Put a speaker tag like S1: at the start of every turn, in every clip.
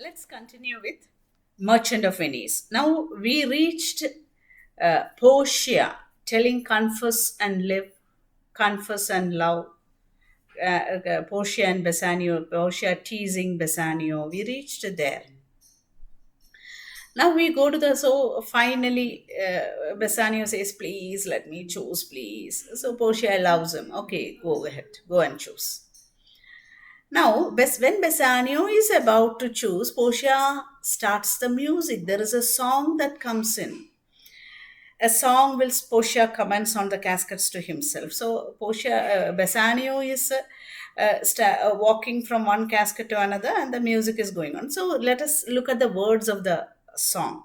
S1: let's continue with Merchant of Venice. Now we reached Portia telling confess and live, confess and love. Portia and Bassanio, Portia teasing Bassanio. We reached there. Now we go to the so finally Bassanio says, "Please let me choose, please." So Portia allows him. Okay, go ahead, go and choose. Now, when Bassanio is about to choose, Portia starts the music. There is a song that comes in. A song which Portia comments on the caskets to himself. So, Bassanio is walking from one casket to another, and the music is going on. So, let us look at the words of the song.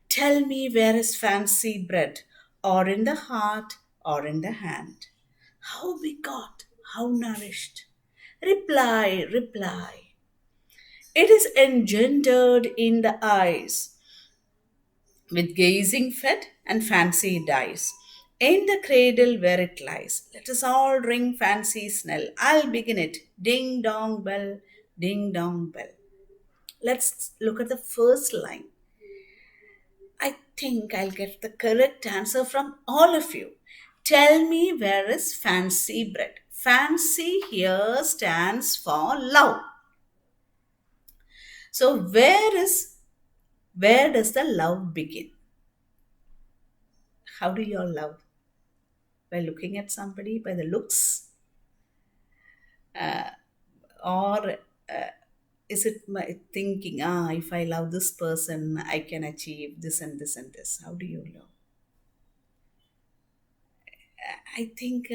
S1: Tell me where is fancy bred, or in the heart, or in the hand. How begot, how nourished. Reply, reply. It is engendered in the eyes, with gazing fed and fancy dies. In the cradle where it lies, let us all ring fancy's knell. I'll begin it. Ding dong bell, ding dong bell. Let's look at the first line. I think I'll get the correct answer from all of you. Tell me where is fancy bred. Fancy here stands for love. So where does the love begin? How do you all love? By looking at somebody, by the looks, or is it my thinking, if I love this person, I can achieve this and this and this? How do you love? I think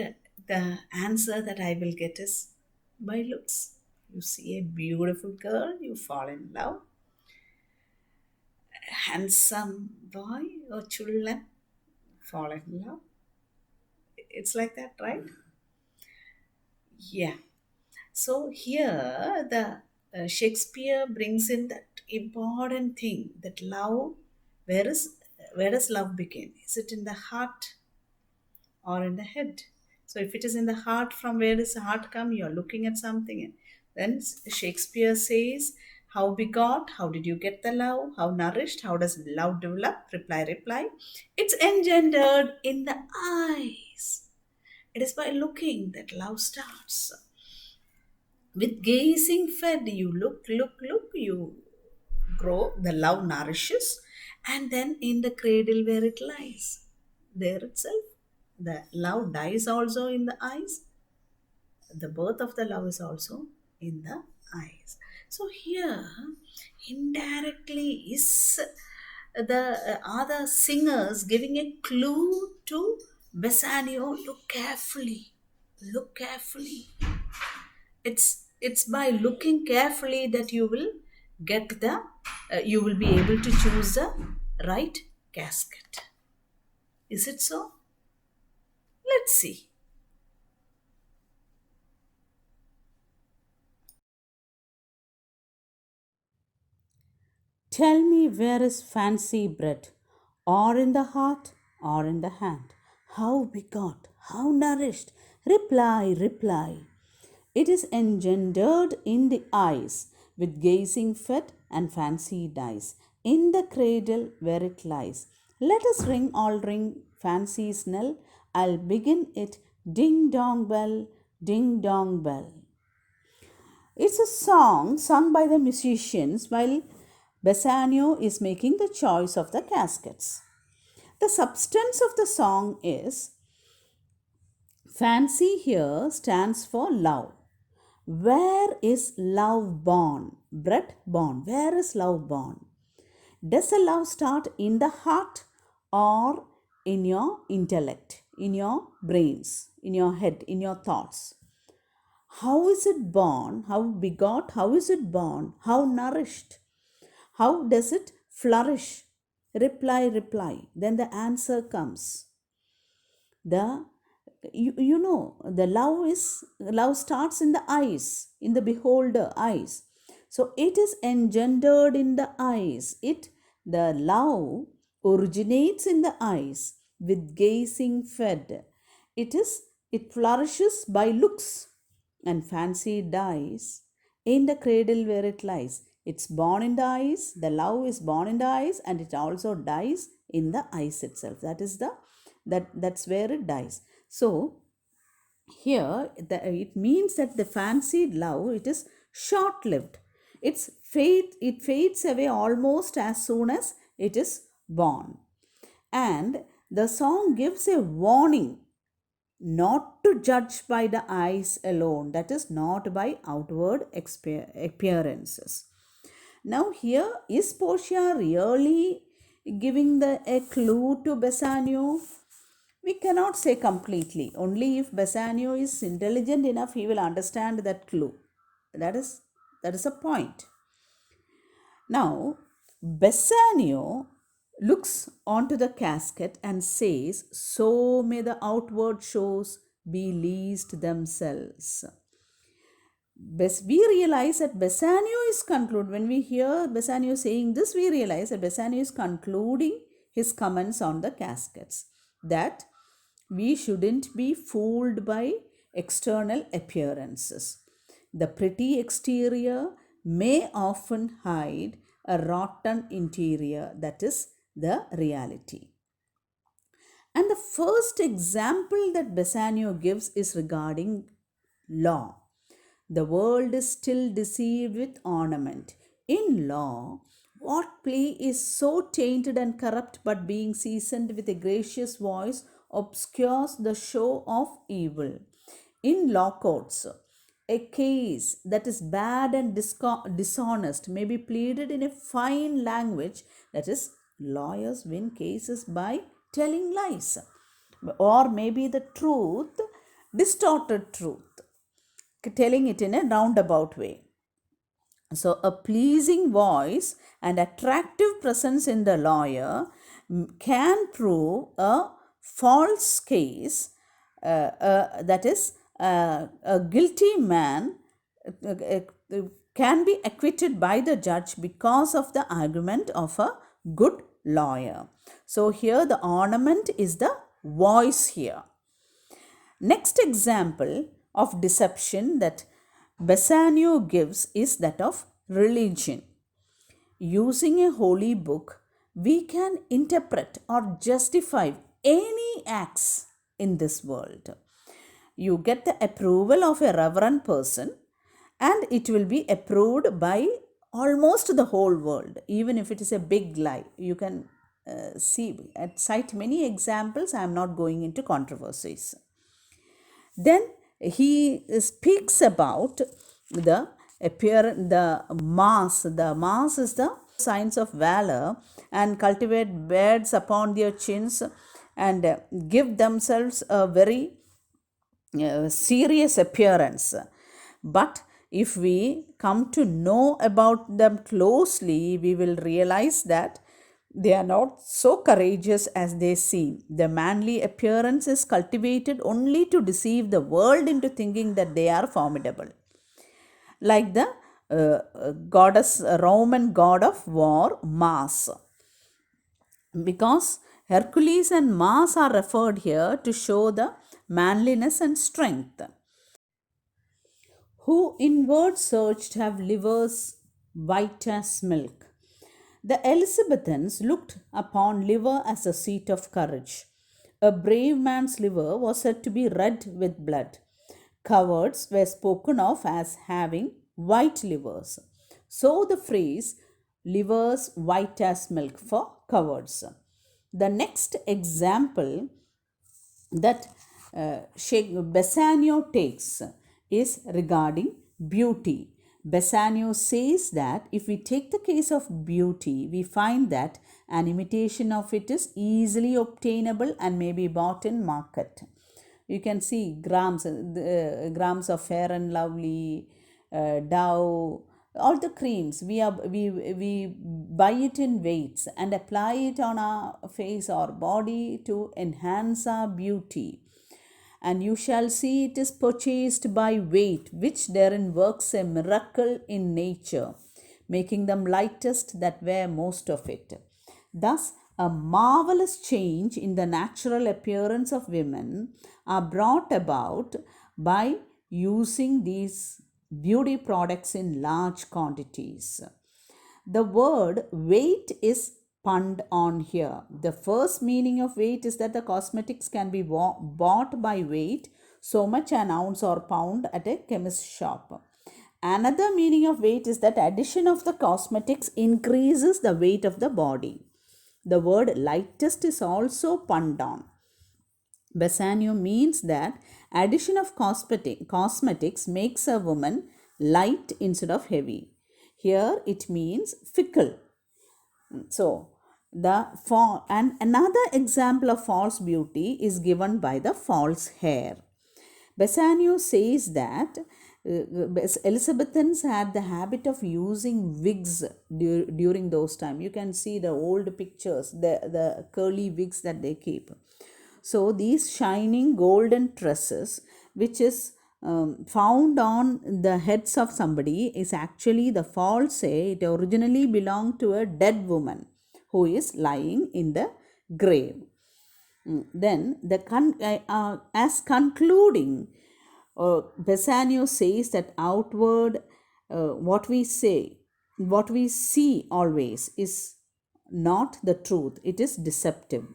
S1: the answer that I will get is by looks. You see a beautiful girl, you fall in love. Handsome boy or children fall in love. It's like that, right? Yeah. So here the Shakespeare brings in that important thing that love. Where is where does love begin? Is it in the heart or in the head? So if it is in the heart, from where does the heart come? You are looking at something. Then Shakespeare says, "How begot? How did you get the love? How nourished? How does love develop?" Reply, reply. It's engendered in the eyes. It is by looking that love starts. With gazing fed, you look, you grow, the love nourishes, and then in the cradle where it lies, there itself, the love dies also in the eyes. The birth of the love is also in the eyes. So here, indirectly, is the other singers giving a clue to Bassanio. Look carefully. It's by looking carefully that you will get the you will be able to choose the right casket. Is it so? Let's see. Tell me where is fancy bred, or in the heart, or in the hand. How begot, how nourished. Reply, reply. It is engendered in the eyes, with gazing fed and fancy dies. In the cradle where it lies. Let us ring all ring fancy's knell. I'll begin it. Ding dong bell, ding dong bell. It's a song sung by the musicians while Bassanio is making the choice of the caskets. The substance of the song is fancy here stands for love. Where is love born? Bred born. Where is love born? Does the love start in the heart or in your intellect, in your brains, in your head, in your thoughts? How is it born? How begot? How is it born? How nourished? How does it flourish? Reply, reply. Then the answer comes. The the love starts in the eyes, in the beholder eyes. So it is engendered in the eyes. The love originates in the eyes with gazing fed. It flourishes by looks, and fancy dies in the cradle where it lies. It's born in the eyes, the love is born in the eyes, and it also dies in the eyes itself. That's where it dies. So here it means that the fancied love, it is short lived. It fades away almost as soon as it is born. And the song gives a warning not to judge by the eyes alone, that is, not by outward appearances. Now, here is Portia really giving a clue to Bassanio? We cannot say completely. Only if Bassanio is intelligent enough, he will understand that clue. That is a point. Now, Bassanio looks onto the casket and says, "So may the outward shows be least themselves." We realize that Bassanio is concluding, when we hear Bassanio saying this, we realize that Bassanio is concluding his comments on the caskets, that we shouldn't be fooled by external appearances. The pretty exterior may often hide a rotten interior, that is the reality. And the first example that Bassanio gives is regarding law. The world is still deceived with ornament. In law, what plea is so tainted and corrupt, but being seasoned with a gracious voice obscures the show of evil? In law courts, a case that is bad and dishonest may be pleaded in a fine language, that is, lawyers win cases by telling lies, or maybe the truth, distorted truth, telling it in a roundabout way. So, a pleasing voice and attractive presence in the lawyer can prove a false case, that is, a guilty man can be acquitted by the judge because of the argument of a good lawyer. So, here the ornament is the voice here. Next example of deception that Bassanio gives is that of religion. Using a holy book, we can interpret or justify any acts in this world. You get the approval of a reverend person, and it will be approved by almost the whole world, even if it is a big lie. You can cite many examples. I am not going into controversies. Then he speaks about the mass. The mass is the signs of valor, and cultivate beards upon their chins and give themselves a very serious appearance. But if we come to know about them closely, we will realize that they are not so courageous as they seem. The manly appearance is cultivated only to deceive the world into thinking that they are formidable. Like the Roman god of war, Mars. Because Hercules and Mars are referred here to show the manliness and strength. Who inward searched have livers white as milk. The Elizabethans looked upon liver as a seat of courage. A brave man's liver was said to be red with blood. Cowards were spoken of as having white livers. So the phrase livers white as milk for cowards. The next example that Bassanio takes is regarding beauty. Bassanio says that if we take the case of beauty, we find that an imitation of it is easily obtainable and may be bought in market. You can see grams of Fair and Lovely, Dove, all the creams. We buy it in weights and apply it on our face or body to enhance our beauty. And you shall see it is purchased by weight, which therein works a miracle in nature, making them lightest that wear most of it. Thus, a marvelous change in the natural appearance of women are brought about by using these beauty products in large quantities. The word weight is punned on here. The first meaning of weight is that the cosmetics can be bought by weight, so much an ounce or pound at a chemist shop. Another meaning of weight is that addition of the cosmetics increases the weight of the body. The word lightest is also punned on. Bassanio means that addition of cosmetics makes a woman light instead of heavy. Here it means fickle. So, and another example of false beauty is given by the false hair. Bassanio says that Elizabethans had the habit of using wigs during those times. You can see the old pictures, the curly wigs that they keep. So these shining golden tresses, which is found on the heads of somebody, is actually the false hair. It originally belonged to a dead woman who is lying in the grave. Then as concluding, Bassanio says that outward, what we see always is not the truth. It is deceptive.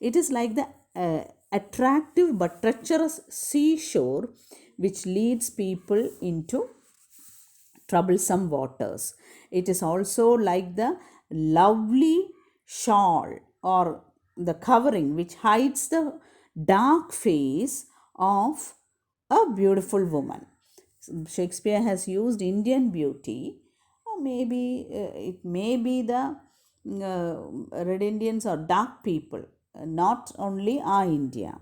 S1: It is like the attractive but treacherous seashore which leads people into troublesome waters. It is also like the lovely shawl or the covering which hides the dark face of a beautiful woman. Shakespeare has used Indian beauty, or maybe it may be the Red Indians or dark people, not only our India.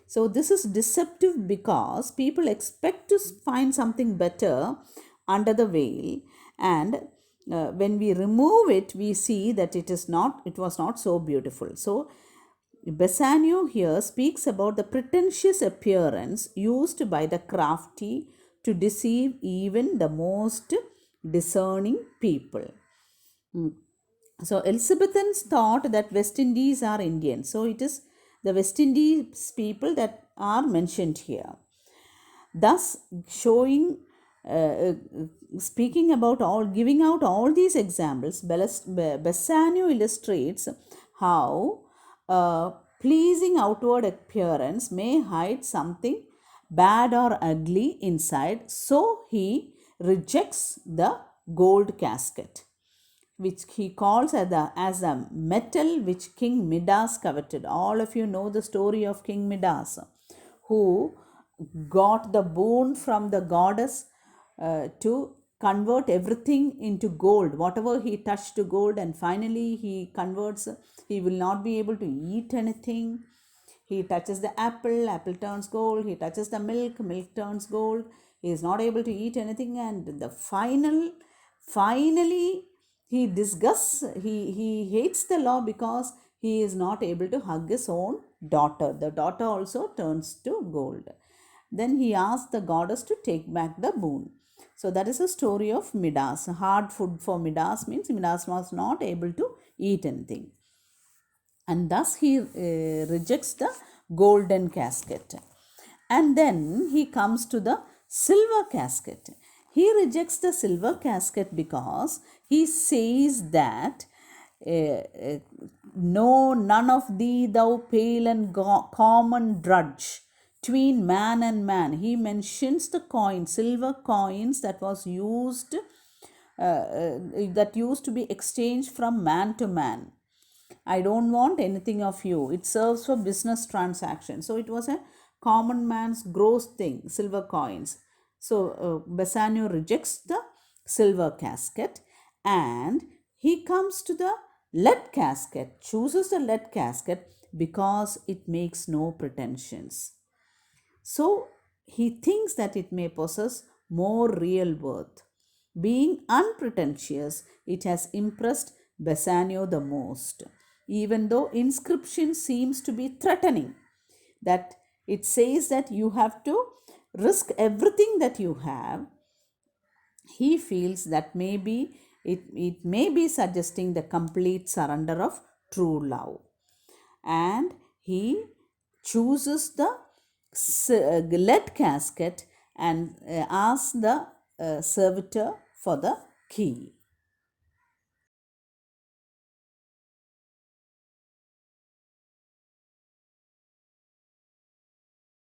S1: So this is deceptive because people expect to find something better under the veil, and when we remove it, we see that it was not so beautiful. So Bassanio here speaks about the pretentious appearance used by the crafty to deceive even the most discerning people. So Elizabethans thought that West Indies are Indian. So it is the West Indies people that are mentioned here. Thus, speaking about giving out all these examples, Bassanio illustrates how pleasing outward appearance may hide something bad or ugly inside. So he rejects the gold casket, which he calls as a metal which King Midas coveted. All of you know the story of King Midas, who got the boon from the goddess to convert everything into gold, whatever he touched to gold, and finally he converts, he will not be able to eat anything. He touches the apple, apple turns gold. He touches the milk, milk turns gold. He is not able to eat anything, and finally he disgusts, he hates the law because he is not able to hug his own daughter. The daughter also turns to gold. Then he asks the goddess to take back the boon. So that is a story of Midas. Hard food for Midas means Midas was not able to eat anything, and thus he rejects the golden casket. And then he comes to the silver casket. He rejects the silver casket because he says that no, none of thee, thou pale and common drudge, between man and man. He mentions the coin, silver coins that used to be exchanged from man to man. I don't want anything of you. It serves for business transactions. So it was a common man's gross thing, silver coins. So Bassanio rejects the silver casket, and he comes to the lead casket, chooses the lead casket because it makes no pretensions. So he thinks that it may possess more real worth. Being unpretentious, it has impressed Bassanio the most, even though inscription seems to be threatening, that it says that you have to risk everything that you have. He feels that maybe it may be suggesting the complete surrender of true love, and he chooses the lead casket and asks the servitor for the key.